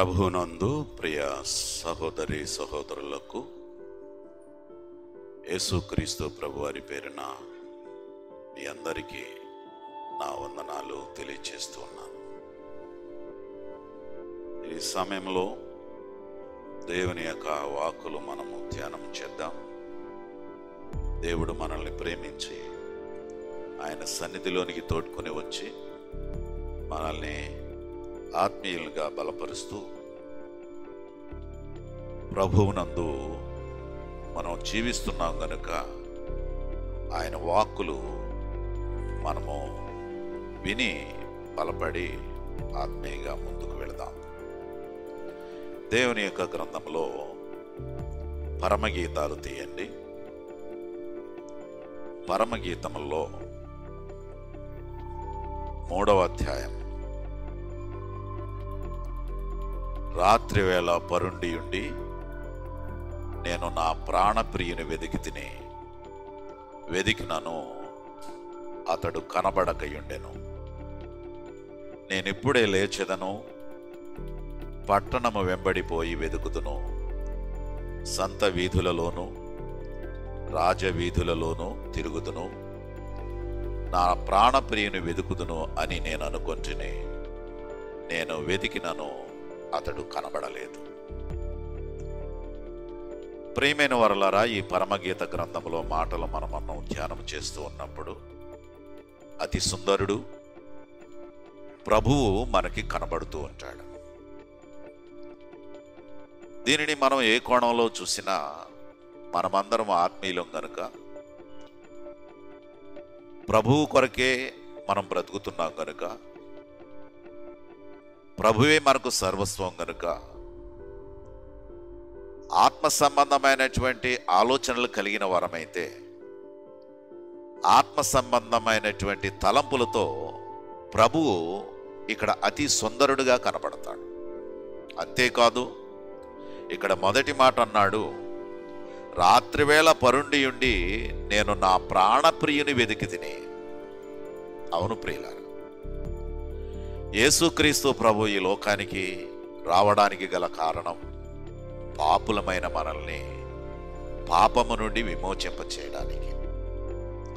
ప్రభువునందు ప్రియ సహోదరి సహోదరులకు యేసుక్రీస్తు ప్రభువారి పేరున మీ అందరికీ నా వందనాలు తెలియజేస్తూ ఉన్నాను. ఈ సమయంలో దేవుని యొక్క వాక్కులు మనము ధ్యానం చేద్దాం. దేవుడు మనల్ని ప్రేమించి ఆయన సన్నిధిలోనికి తోడ్కొని వచ్చి మనల్ని ఆత్మీయులుగా బలపరుస్తూ ప్రభువునందు మనం జీవిస్తున్నాం గనుక ఆయన వాక్కులు మనము విని బలపడి ఆత్మీయంగా ముందుకు వెళదాం. దేవుని యొక్క గ్రంథంలో పరమగీతాలు తీయండి. పరమగీతములో 3వ అధ్యాయం. రాత్రి వేళ పరుండి ఉండి నేను నా ప్రాణప్రియుని వెదికినను అతడు కనబడకయుండెను. నేనిప్పుడే లేచెదను, పట్టణము వెంబడిపోయి వెదుకుదును, సంత వీధులలోను రాజవీధులలోను తిరుగుదును, నా ప్రాణప్రియుని వెదుకుదును అని నేను అనుకొంటిని. నేను వెదికినను అతడు కనబడలేదు. ప్రియమైన వరలారా, ఈ పరమగీత గ్రంథంలో మాటలు మనం ధ్యానం చేస్తూ ఉన్నప్పుడు అతి సుందరుడు ప్రభువు మనకి కనబడుతూ ఉంటాడు. దీనిని మనం ఏ కోణంలో చూసినా మనమందరం ఆత్మీయులం గనుక ప్రభువు కొరకే మనం బ్రతుకుతున్నాం గనుక ప్రభువే మనకు సర్వస్వం గనుక ఆత్మ సంబంధమైనటువంటి ఆలోచనలు కలిగిన వరమైతే ఆత్మ సంబంధమైనటువంటి తలంపులతో ప్రభువు ఇక్కడ అతి సుందరుడుగా కనబడతాడు. అంతేకాదు, ఇక్కడ మొదటి మాట అన్నాడు, రాత్రివేళ పరుండి ఉండి నేను నా ప్రాణప్రియుని వెదికితిని. అవును ప్రియులారా, యేసుక్రీస్తు ప్రభు ఈ లోకానికి రావడానికి గల కారణం పాపులమైన మనల్ని పాపము నుండి విమోచింప చేయడానికి.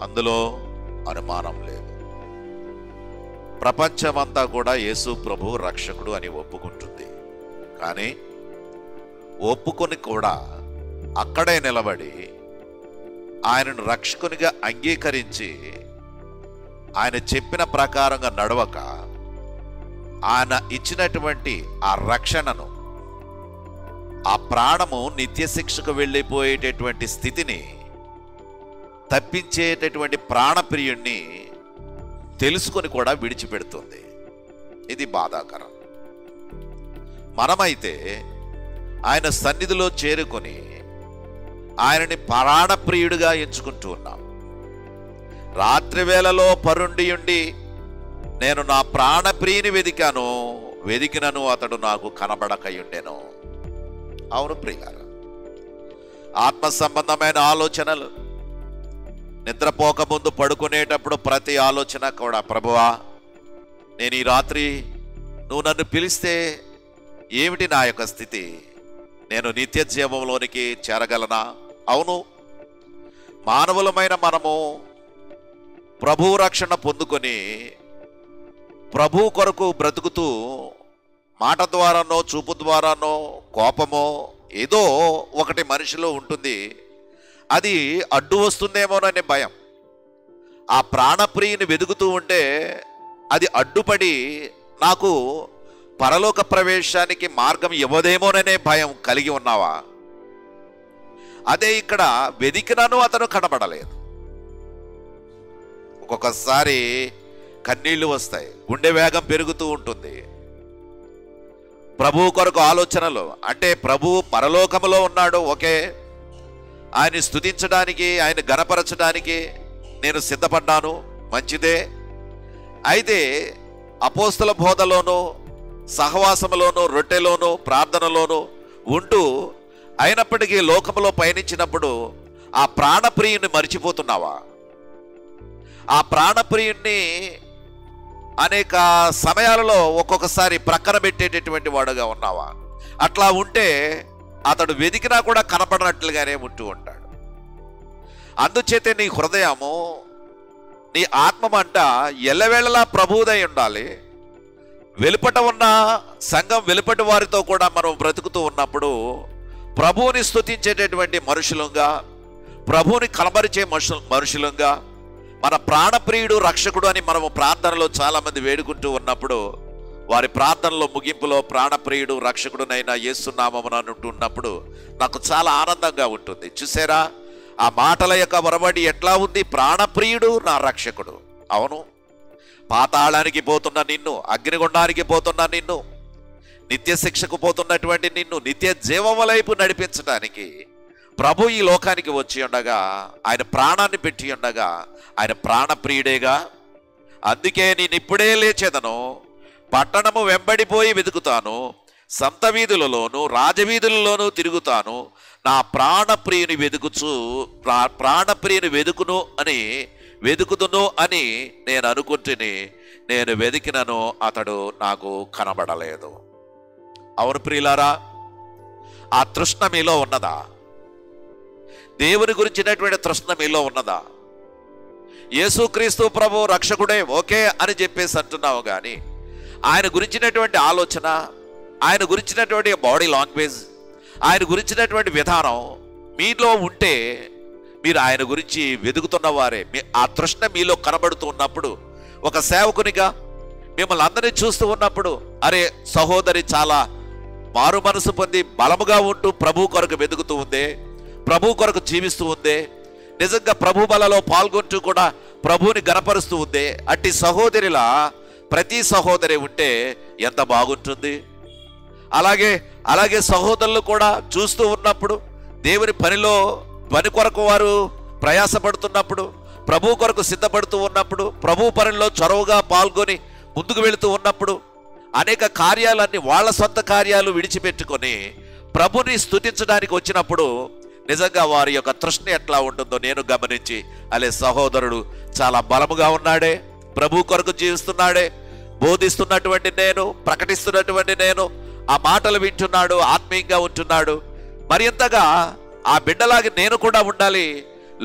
అందులో అనుమానం లేదు. ప్రపంచమంతా కూడా యేసు ప్రభు రక్షకుడు అని ఒప్పుకుంటుంది. కానీ ఒప్పుకొని కూడా అక్కడే నిలబడి ఆయనను రక్షకునిగా అంగీకరించి ఆయన చెప్పిన ప్రకారంగా నడవక ఆయన ఇచ్చినటువంటి ఆ రక్షణను, ఆ ప్రాణము నిత్య శిక్షకు వెళ్ళిపోయేటటువంటి స్థితిని తప్పించేటటువంటి ప్రాణప్రియుణ్ణి తెలుసుకొని కూడా విడిచిపెడుతుంది. ఇది బాధాకరం. మనమైతే ఆయన సన్నిధిలో చేరుకొని ఆయనని ప్రాణప్రియుడిగా ఎంచుకుంటూ ఉన్నాం. రాత్రి వేళలో పరుండి ఉండి నేను నా ప్రాణప్రియుని వెదికినను అతడు నాకు కనబడకయుండెను. అవును ప్రియులారా, ఆత్మ సంబంధమైన ఆలోచనలు నిద్రపోక ముందు పడుకునేటప్పుడు ప్రతి ఆలోచన కూడా, ప్రభువా నేను ఈ రాత్రి నువ్వు నన్ను పిలిస్తే ఏమిటి నా యొక్క స్థితి? నేను నిత్య జీవంలోనికి చేరగలనా? అవును, మానవులమైన మనము ప్రభువు రక్షణ పొందుకొని ప్రభు కొరకు బ్రతుకుతూ మాట ద్వారానో చూపు ద్వారానో కోపమో ఏదో ఒకటి మనిషిలో ఉంటుంది. అది అడ్డు వస్తుందేమోననే భయం. ఆ ప్రాణప్రియుని వెదుకుతూ ఉంటే అది అడ్డుపడి నాకు పరలోక ప్రవేశానికి మార్గం ఇవ్వదేమోననే భయం కలిగి ఉన్నావా? అదే ఇక్కడ వెదికినను అతను కనబడలేదు. ఒక్కొక్కసారి కన్నీళ్లు వస్తాయి, గుండె వేగం పెరుగుతూ ఉంటుంది. ప్రభువు కొరకు ఆలోచనలు, అంటే ప్రభువు పరలోకములో ఉన్నాడు, ఓకే, ఆయన స్తుతించడానికి ఆయన గణపరచడానికి నేను సిద్ధపడ్డాను, మంచిదే. అయితే అపోస్తల బోధలోనూ సహవాసములోనూ రొట్టెలోనూ ప్రార్థనలోనూ ఉంటూ అయినప్పటికీ లోకములో పయనించినప్పుడు ఆ ప్రాణప్రియుని మరిచిపోతున్నావా? ఆ ప్రాణప్రియుణ్ణి అనేక సమయాలలో ఒక్కొక్కసారి ప్రక్కన పెట్టేటటువంటి వాడుగా ఉన్నావా? అట్లా ఉంటే అతడు వెతికినా కూడా కనపడినట్లుగానే ఉంటూ ఉంటాడు. అందుచేతే నీ హృదయము, నీ ఆత్మమంట ఎల్లవేళలా ప్రభువుదై ఉండాలి. వెలుపట ఉన్న సంఘం వెలుపటి వారితో కూడా మనం బ్రతుకుతూ ఉన్నప్పుడు ప్రభువుని స్తుతించేటటువంటి మనుషులుగా, ప్రభువుని కనబరిచే మనుషులుగా, మన ప్రాణప్రియుడు రక్షకుడు అని మనము ప్రార్థనలో చాలామంది వేడుకుంటూ ఉన్నప్పుడు వారి ప్రార్థనలో ముగింపులో ప్రాణప్రియుడు రక్షకుడునైనా యేసునామమున అంటున్నప్పుడు నాకు చాలా ఆనందంగా ఉంటుంది. చూసారా, ఆ మాటల యొక్క వరవడి ఎట్లా ఉంది? ప్రాణప్రియుడు నా రక్షకుడు. అవును, పాతాళానికి పోతున్న నిన్ను, అగ్నిగుండానికి పోతున్న నిన్ను, నిత్య శిక్షకు పోతున్నటువంటి నిన్ను నిత్య జీవం వైపు నడిపించడానికి ప్రభు ఈ లోకానికి వచ్చి ఉండగా, ఆయన ప్రాణాన్ని పెట్టి ఉండగా, ఆయన ప్రాణప్రియుడేగా. అందుకే నేను ఇప్పుడే లేచేదను, పట్టణము వెంబడిపోయి వెతుకుతాను, సంత వీధులలోను రాజవీధులలోనూ తిరుగుతాను, నా ప్రాణప్రియుని ప్రాణప్రియుని వెతుకుదును అని నేను అనుకుంటుని, నేను వెతికినను అతడు నాకు కనబడలేదు. అవును ప్రియులారా, ఆ తృష్ణ మీలో ఉన్నదా? దేవుని గురించినటువంటి తృష్ణ మీలో ఉన్నదా? యేసుక్రీస్తు ప్రభు రక్షకుడే ఓకే అని చెప్పేసి అంటున్నావు, కానీ ఆయన గురించినటువంటి ఆలోచన, ఆయన గురించినటువంటి బాడీ లాంగ్వేజ్, ఆయన గురించినటువంటి విధానం మీలో ఉంటే మీరు ఆయన గురించి వెతుకుతున్న వారే. ఆ తృష్ణ మీలో కనబడుతూ ఉన్నప్పుడు, ఒక సేవకునిగా మిమ్మల్ని అందరినీ చూస్తూ ఉన్నప్పుడు, అరే సహోదరి చాలా మారు మనసు పొంది బలముగా ఉంటూ ప్రభు కొరకు వెతుకుతూ ఉందే, ప్రభు కొరకు జీవిస్తూ ఉందే, నిజంగా ప్రభు బలలో పాల్గొంటూ కూడా ప్రభువుని గణపరుస్తూ ఉందే, అట్టి సహోదరిలా ప్రతి సహోదరి ఉంటే ఎంత బాగుంటుంది. అలాగే సహోదరులు కూడా చూస్తూ ఉన్నప్పుడు, దేవుని పని కొరకు వారు ప్రయాసపడుతున్నప్పుడు, ప్రభు కొరకు సిద్ధపడుతూ ఉన్నప్పుడు, ప్రభు పనిలో చొరవగా పాల్గొని ముందుకు వెళుతూ ఉన్నప్పుడు, అనేక కార్యాలన్నీ వాళ్ళ సొంత కార్యాలు విడిచిపెట్టుకొని ప్రభుని స్తుతించడానికి వచ్చినప్పుడు నిజంగా వారి యొక్క తృష్ణ ఎట్లా ఉంటుందో నేను గమనించి, అలే సహోదరుడు చాలా బలముగా ఉన్నాడే, ప్రభు కొరకు జీవిస్తున్నాడే, బోధిస్తున్నటువంటి నేను, ప్రకటిస్తున్నటువంటి నేను, ఆ మాటలు వింటున్నాడు, ఆత్మీయంగా ఉంటున్నాడు, మరింతగా ఆ బిడ్డలాగా నేను కూడా ఉండాలి,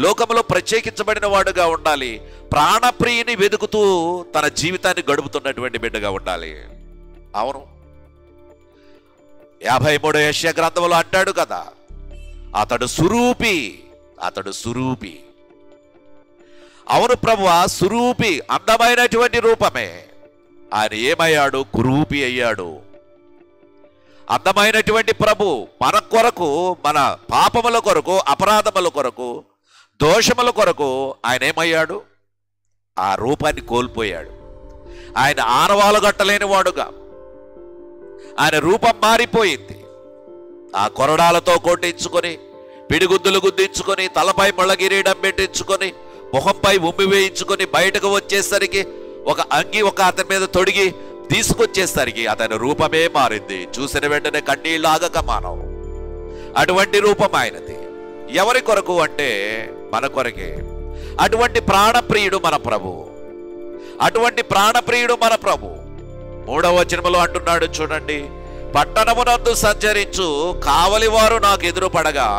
లోకంలో ప్రత్యేకించబడిన వాడుగా ఉండాలి, ప్రాణప్రియుని వెతుకుతూ తన జీవితాన్ని గడుపుతున్నటువంటి బిడ్డగా ఉండాలి. అవును, 53 యెషయా గ్రంథంలో అంటాడు కదా, అతడు సురూపి. అవును ప్రభువా, సురూపి, అందమైనటువంటి రూపమే. ఆయన ఏమయ్యాడు? కురూపి అయ్యాడు. అందమైనటువంటి ప్రభు మన కొరకు, మన పాపముల కొరకు, అపరాధముల కొరకు, దోషముల కొరకు ఆయన ఏమయ్యాడు? ఆ రూపాన్ని కోల్పోయాడు. ఆయన ఆనవాలు గట్టలేని వాడుగా ఆయన రూపం మారిపోయింది. ఆ కొరడాలతో కొట్టించుకొని, పిడిగుద్దులు గుద్దించుకొని, తలపై ముళ్ళ కిరీటం పెట్టించుకొని, ముఖంపై ఉమ్మి వేయించుకొని బయటకు వచ్చేసరికి ఒక అంగి ఒక అతని మీద తొడిగి తీసుకొచ్చేసరికి అతని రూపమే మారింది. చూసిన వెంటనే కన్నీళ్ళు ఆగక మానవు. అటువంటి రూపం ఆయనది. ఎవరి కొరకు అంటే మన కొరకే. అటువంటి ప్రాణప్రియుడు మన ప్రభు. 3వ వచనములో అంటున్నాడు చూడండి, పట్టణమునందు సంచరించు కావలివారు నాకు ఎదురుపడగా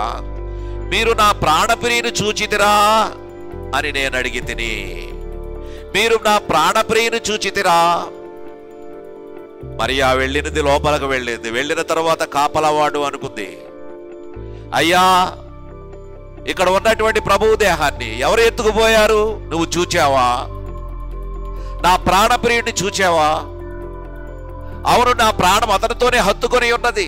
మీరు నా ప్రాణప్రియుని చూచితిరా అని నేను అడిగి తిని. మీరు నా ప్రాణప్రియుని చూచితిరా. మరియా వెళ్ళినది లోపలకు వెళ్ళింది. వెళ్ళిన తర్వాత కాపలవాడు అనుకుంది, అయ్యా ఇక్కడ ఉన్నటువంటి ప్రభువు దేహాన్ని ఎవరు ఎత్తుకుపోయారు? నువ్వు చూచావా? నా ప్రాణప్రియుడిని చూచావా? అవును, నా ప్రాణం అతనితోనే హత్తుకొని ఉన్నది.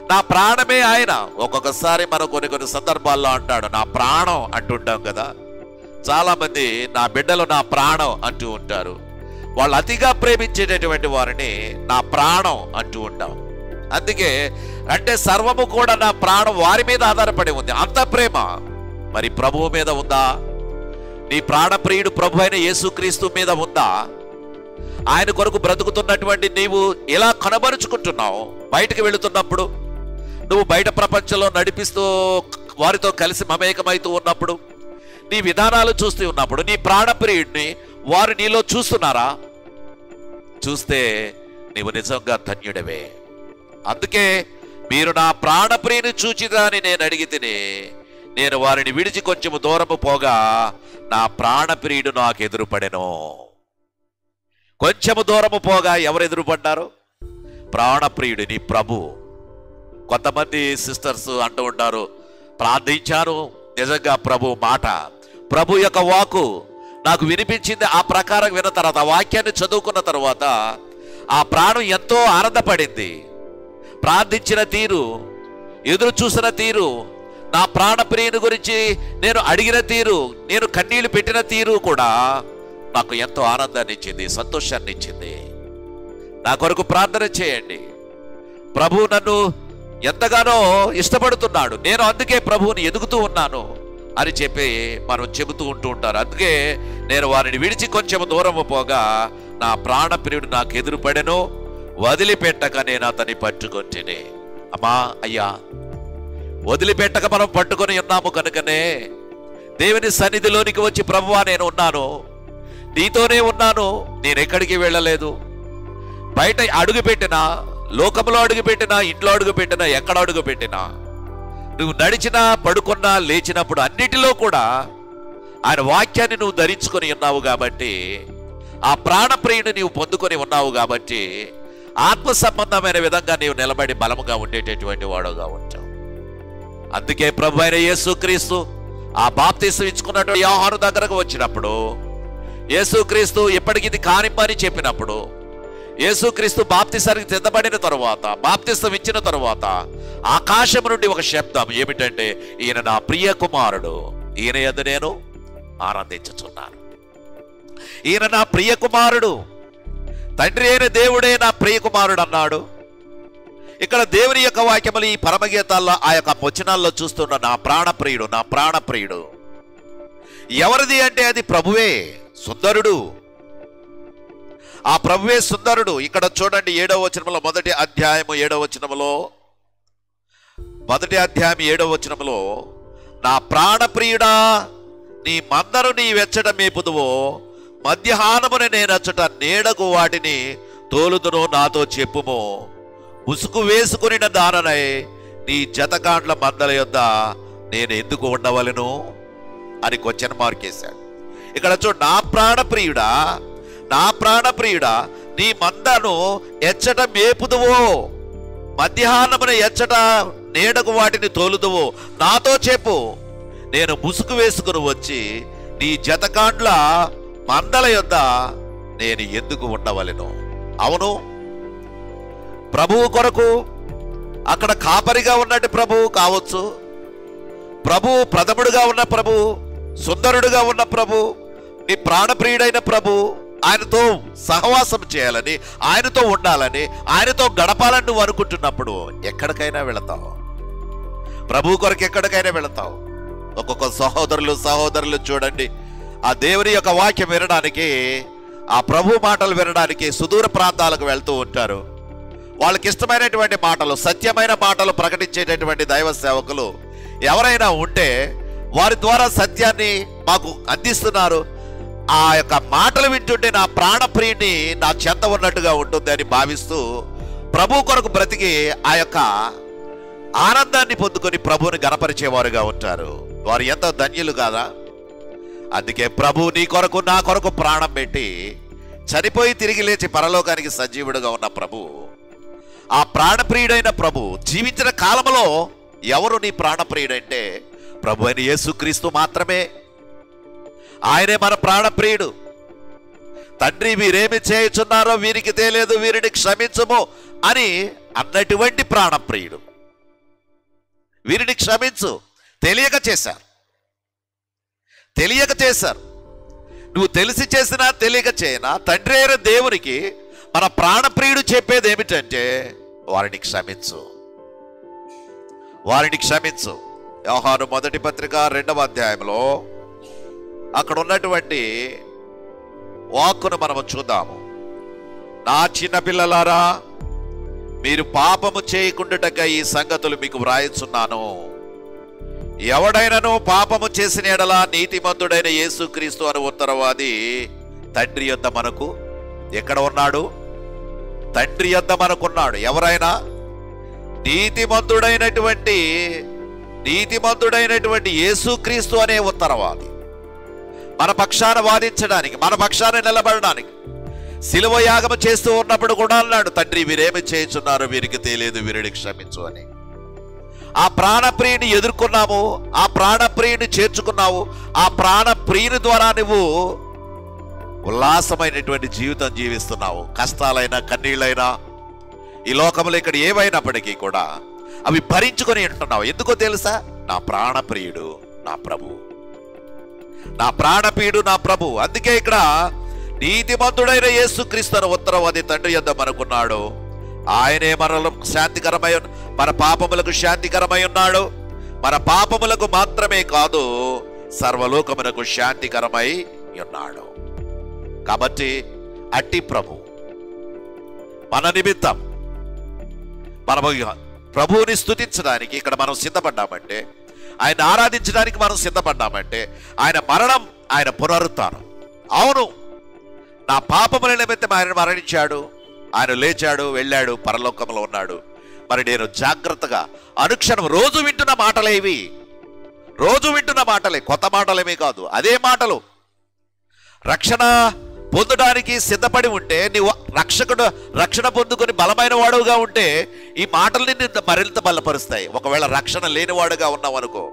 నా ప్రాణమే ఆయన. ఒక్కొక్కసారి మనం కొన్ని సందర్భాల్లో అంటాడు నా ప్రాణం అంటుంటాం కదా. చాలా మంది నా బిడ్డలు నా ప్రాణం అంటూ ఉంటారు. వాళ్ళు అతిగా ప్రేమించేటటువంటి వారిని నా ప్రాణం అంటూ ఉంటాం. అందుకే అంటే సర్వము కూడా నా ప్రాణం వారి మీద ఆధారపడి ఉంది. అంత ప్రేమ మరి ప్రభువు మీద ఉందా? నీ ప్రాణప్రియుడు ప్రభు అయిన యేసుక్రీస్తు మీద ఉందా? ఆయన కొరకు బ్రతుకుతున్నటువంటి నీవు ఎలా కనబరుచుకుంటున్నావు? బయటకు వెళుతున్నప్పుడు, నువ్వు బయట ప్రపంచంలో నడిపిస్తూ వారితో కలిసి మమేకమైతూ ఉన్నప్పుడు, నీ విధానాలు చూస్తూ ఉన్నప్పుడు నీ ప్రాణప్రియుడిని వారు నీలో చూస్తున్నారా? చూస్తే నీవు నిజంగా ధన్యుడవే. అందుకే మీరు నా ప్రాణప్రియుని చూచిదా అని నేను అడిగితిని, నేను వారిని విడిచి కొంచెము దూరము పోగా నా ప్రాణప్రియుడు నాకు ఎదురుపడెను. కొంచెము దూరము పోగా ఎవరు ఎదురుపడ్డారు? ప్రాణప్రియుడు, నీ ప్రభు. కొంతమంది సిస్టర్స్ అంటూ ఉంటారు, ప్రార్థించాను, నిజంగా ప్రభు మాట, ప్రభు యొక్క వాక్కు నాకు వినిపించింది. ఆ ప్రకారం విన్న తర్వాత, ఆ వాక్యాన్ని చదువుకున్న తర్వాత ఆ ప్రాణం ఎంతో ఆనందపడింది. ప్రార్థించిన తీరు, ఎదురు చూసిన తీరు, నా ప్రాణప్రియుని గురించి నేను అడిగిన తీరు, నేను కన్నీళ్లు పెట్టిన తీరు కూడా నాకు ఎంతో ఆనందాన్ని ఇచ్చింది, సంతోషాన్ని ఇచ్చింది. నా కొరకు ప్రార్థన చేయండి. ప్రభు నన్ను ఎంతగానో ఇష్టపడుతున్నాడు, నేను అందుకే ప్రభువుని ఎదుగుతూ ఉన్నాను అని చెప్పి మనం చెబుతూ ఉంటూ ఉంటారు. అందుకే నేను వారిని విడిచి కొంచెం దూరము పోగా నా ప్రాణప్రియుడు నాకు ఎదురుపడెను, వదిలిపెట్టక నేను అతన్ని పట్టుకొంటిని. అమ్మా, అయ్యా, వదిలిపెట్టక మనం పట్టుకొని ఉన్నాము కనుకనే దేవుని సన్నిధిలోనికి వచ్చి, ప్రభువా నేను ఉన్నాను, నీతోనే ఉన్నాను, నేను ఎక్కడికి వెళ్ళలేదు. బయట అడుగు పెట్టినా, లోకంలో అడుగు పెట్టినా, ఇంట్లో అడుగు పెట్టినా, ఎక్కడ అడుగు పెట్టినా, నువ్వు నడిచినా, పడుకున్నా, లేచినప్పుడు అన్నిటిలో కూడా ఆయన వాక్యాన్ని నువ్వు ధరించుకొని ఉన్నావు కాబట్టి, ఆ ప్రాణప్రియుని నీవు పొందుకొని ఉన్నావు కాబట్టి, ఆత్మ సంబంధమైన విధంగా నీవు నిలబడి బలముగా ఉండేటటువంటి వాడుగా ఉంటావు. అందుకే ప్రభు అయిన యేసుక్రీస్తు ఆ బాప్తిసం ఇచ్చుకున్నటువంటి యోహాను దగ్గరకు వచ్చినప్పుడు, యేసుక్రీస్తు ఎప్పటికి ఇది కానిమ్మని చెప్పినప్పుడు, యేసుక్రీస్తు బాప్తిసానికి సిద్ధపడిన తరువాత, బాప్తిసం ఇచ్చిన తరువాత ఆకాశం నుండి ఒక శబ్దం ఏమిటంటే, ఈయన నా ప్రియ కుమారుడు, ఈయన యందు నేను ఆనందించుచున్నాను. ఈయన నా ప్రియ కుమారుడు, తండ్రి అయిన దేవుడే నా ప్రియ కుమారుడు అన్నాడు. ఇక్కడ దేవుని యొక్క వాక్యములు ఈ పరమగీతాల్లో, ఆ యొక్క వచనాల్లో చూస్తున్న నా ప్రాణప్రియుడు, నా ప్రాణప్రియుడు ఎవరిది అంటే అది ప్రభువే, సుందరుడు. ఆ ప్రభువే సుందరుడు. ఇక్కడ చూడండి 7వ వచనంలో, మొదటి అధ్యాయం 7వ వచనంలో, మొదటి అధ్యాయం 7వ వచనంలో, నా ప్రాణప్రియుడా నీ మందను నీ వెచ్చట మేపుదువో, మధ్యాహ్నమున నేనచ్చట నీడకు వాటిని తోలుదును, నాతో చెప్పుము. ముసుగు వేసుకుని దాననై నీ జతకాండ్ల మందల యొద్ద నేను ఎందుకు ఉండవలను అని క్వశ్చన్ మార్క్ వేశాడు. ఇక్కడ చూడు, నా ప్రాణప్రియుడా, నా ప్రాణప్రియుడా నీ మందను ఎచ్చట మేపుదువో, మధ్యాహ్నమున ఎచ్చట నీడకు వాటిని తోలుదువో, నాతో చెప్పు, నేను ముసుగు వేసుకుని వచ్చి నీ జతకాండ్ల మందల యొద్ద నేను ఎందుకు ఉండవలెను. అవును, ప్రభువు కొరకు అక్కడ కాపరిగా ఉన్నట్టు ప్రభువు కావచ్చు, ప్రభువు ప్రథముడుగా ఉన్న ప్రభువు, సుందరుడుగా ఉన్న ప్రభు, నీ ప్రాణప్రియుడైన ప్రభు, ఆయనతో సహవాసం చేయాలని, ఆయనతో ఉండాలని, ఆయనతో గడపాలని నువ్వు అనుకుంటున్నప్పుడు ఎక్కడికైనా వెళతావు. ప్రభు కొరకు ఎక్కడికైనా వెళతావు. ఒక్కొక్క సహోదరులు చూడండి, ఆ దేవుని యొక్క వాక్యం వినడానికి, ఆ ప్రభు మాటలు వినడానికి సుదూర ప్రాంతాలకు వెళ్తూ ఉంటారు. వాళ్ళకి ఇష్టమైనటువంటి మాటలు, సత్యమైన మాటలు ప్రకటించేటటువంటి దైవ సేవకులు ఎవరైనా ఉంటే వారి ద్వారా సత్యాన్ని మాకు అందిస్తున్నారు. ఆ యొక్క మాటలు వింటుంటే నా ప్రాణప్రియుని నా చెంత ఉన్నట్టుగా ఉంటుంది అని భావిస్తూ ప్రభు కొరకు బ్రతికి ఆ యొక్క ఆనందాన్ని పొందుకొని ప్రభువుని గణపరిచేవారుగా ఉంటారు. వారు ఎంతో ధన్యులు కాదా? అందుకే ప్రభు నీ కొరకు, నా కొరకు ప్రాణం పెట్టి చనిపోయి తిరిగి లేచి పరలోకానికి సజీవుడుగా ఉన్న ప్రభు, ఆ ప్రాణప్రియుడైన ప్రభు జీవించిన కాలంలో ఎవరు నీ ప్రాణప్రియుడంటే ప్రభు అయిన యేసుక్రీస్తు మాత్రమే. ఆయనే మన ప్రాణప్రియుడు. తండ్రి వీరేమి చేయుచున్నారో వీరికి తెలియదు, వీరిని క్షమించుము అని అన్నటువంటి ప్రాణప్రియుడు. వీరిని క్షమించు, తెలియక చేశారు. నువ్వు తెలిసి చేసినా తెలియక చేయనా, తండ్రి అయిన దేవునికి మన ప్రాణప్రియుడు చెప్పేది ఏమిటంటే వారిని క్షమించు. యోహాను మొదటి పత్రిక 2వ అధ్యాయంలో అక్కడ ఉన్నటువంటి వాక్కును మనము చూద్దాము. నా చిన్న పిల్లలారా, మీరు పాపము చేయకుండాటకై ఈ సంగతులు మీకు వ్రాయిచున్నాను. ఎవడైనను పాపము చేసిన ఎడల నీతిమంతుడైన యేసుక్రీస్తు అను ఉత్తరవాది తండ్రి యొద్ద మనకు ఎక్కడ ఉన్నాడు? తండ్రి యొద్ద మనకున్నాడు. ఎవరైనా నీతిమంతుడైనటువంటి యేసుక్రీస్తు అనే ఉత్తరవాది మన పక్షాన వాదించడానికి, మన పక్షాన నిలబడడానికి శిలువ యాగం చేస్తూ ఉన్నప్పుడు కూడా అన్నాడు, తండ్రి వీరేమి చేయుచున్నారు, వీరికి తెలియదు, వీరిని క్షమించు అని. ఆ ప్రాణప్రియుని ఎదుర్కొన్నాము, ఆ ప్రాణప్రియుని చేర్చుకున్నావు. ఆ ప్రాణప్రియుని ద్వారా నువ్వు ఉల్లాసమైనటువంటి జీవితం జీవిస్తున్నావు. కష్టాలైనా కన్నీళ్ళైనా ఈ లోకంలో ఇక్కడ ఏవైనప్పటికీ కూడా అవి భరించుకొని ఉంటున్నావు. ఎందుకో తెలుసా? నా ప్రాణప్రియుడు నా ప్రభు, నా ప్రాణప్రియుడు నా ప్రభు. అందుకే ఇక్కడ నీతిమంతుడైన యేసుక్రీస్తు ఉత్తరవాది తండ్రి యొద్ద మనకున్నాడు. ఆయనే మనలకు శాంతికరమై, మన పాపములకు శాంతికరమై ఉన్నాడు. మన పాపములకు మాత్రమే కాదు, సర్వలోకమునకు శాంతికరమై ఉన్నాడు. కాబట్టి అట్టి ప్రభు మన నిమిత్తం, మనము ప్రభువుని స్తుతించడానికి ఇక్కడ మనం సిద్ధపడ్డామంటే, ఆయన ఆరాధించడానికి మనం సిద్ధపడ్డామంటే, ఆయన మరణం, ఆయన పునరుత్థానం. అవును, నా పాపముల నిమిత్తం ఆయన మరణించాడు, ఆయన లేచాడు, వెళ్ళాడు, పరలోకంలో ఉన్నాడు. మరి నేను జాగ్రత్తగా అనుక్షణం రోజు వింటున్న మాటలే ఇవి, రోజు వింటున్న మాటలే, కొత్త మాటలేమీ కాదు, అదే మాటలు. రక్షణ పొందడానికి సిద్ధపడి ఉంటే, నీవు రక్షణ పొందుకొని బలమైన వాడుగా ఉంటే ఈ మాటలు నిన్ను మరింత బలపరుస్తాయి. ఒకవేళ రక్షణ లేనివాడుగా ఉన్నావు అనుకో,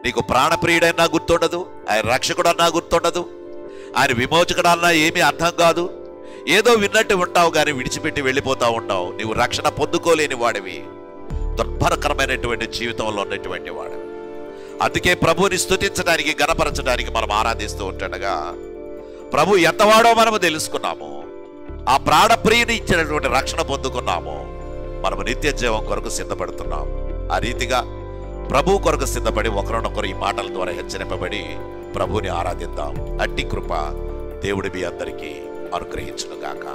నీకు ప్రాణప్రియుడన్నా గుర్తుండదు, ఆయన రక్షకుడన్నా గుర్తుండదు, ఆయన విమోచకుడన్నా ఏమీ అర్థం కాదు. ఏదో విన్నట్టు ఉంటావు కానీ విడిచిపెట్టి వెళ్ళిపోతూ ఉంటావు. నీవు రక్షణ పొందుకోలేని వాడివి, దుర్భరకరమైనటువంటి జీవితంలో ఉన్నటువంటి వాడివి. అందుకే ప్రభువుని స్తుతించడానికి, గణపరచడానికి మనం ఆరాధిస్తూ ఉంటుండగా ప్రభు ఎంతవాడో మనము తెలుసుకున్నాము. ఆ ప్రాణప్రియుని ఇచ్చినటువంటి రక్షణ పొందుకున్నాము. మనము నిత్య జీవం కొరకు సిద్ధపడుతున్నాము. ఆ రీతిగా ప్రభు కొరకు సిద్ధపడి ఒకరినొకరు ఈ మాటల ద్వారా హెచ్చరింపబడి ప్రభువుని ఆరాధిద్దాం. అట్టి కృప దేవుడి మీ అందరికీ అనుగ్రహించును గాక.